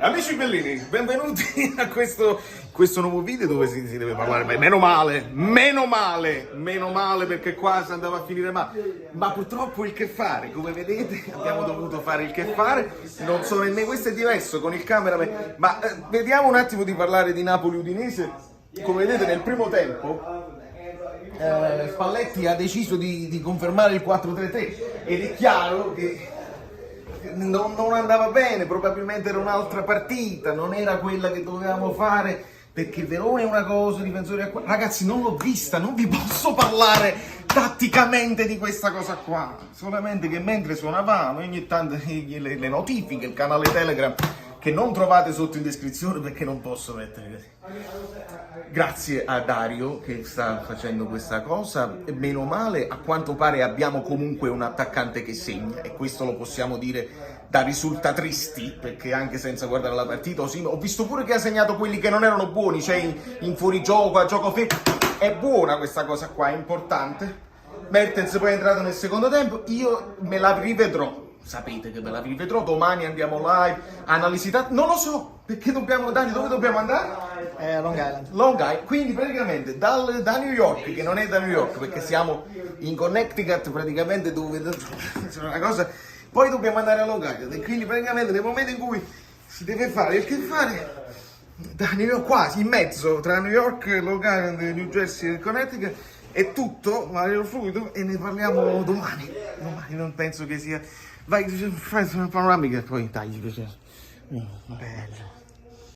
Amici bellini, benvenuti a questo nuovo video dove si deve parlare, meno male perché qua si andava a finire male, ma purtroppo il che fare, come vedete abbiamo dovuto fare il che fare, non so nemmeno, questo è diverso con il cameraman, ma vediamo un attimo di parlare di Napoli-Udinese. Come vedete nel primo tempo Spalletti ha deciso di confermare il 4-3-3 ed è chiaro che non andava bene, probabilmente era un'altra partita, non era quella che dovevamo fare, perché il Verona è una cosa, i difensori ragazzi non l'ho vista, non vi posso parlare tatticamente di questa cosa qua, solamente che mentre suonavamo ogni tanto le notifiche, il canale Telegram che non trovate sotto in descrizione perché non posso mettere così. Grazie a Dario che sta facendo questa cosa, meno male, a quanto pare abbiamo comunque un attaccante che segna e questo lo possiamo dire da risultatristi, perché anche senza guardare la partita ho visto pure che ha segnato quelli che non erano buoni, cioè in fuorigioco, a gioco fermo. È buona questa cosa qua, è importante. Mertens poi è entrato nel secondo tempo, io me la rivedrò. Sapete che me la rivedrò, domani andiamo live, analisi non lo so, perché dove dobbiamo andare? Long Island. Long Island, quindi praticamente da New York, che non è da New York, perché siamo in Connecticut praticamente dove una cosa, poi dobbiamo andare a Long Island, e quindi praticamente nel momento in cui si deve fare il che fare, da New York quasi, in mezzo, tra New York, Long Island, New Jersey e Connecticut, è tutto aereo fluido e ne parliamo domani, non penso che sia... Vai, fai una panoramica e poi tagli. Bello.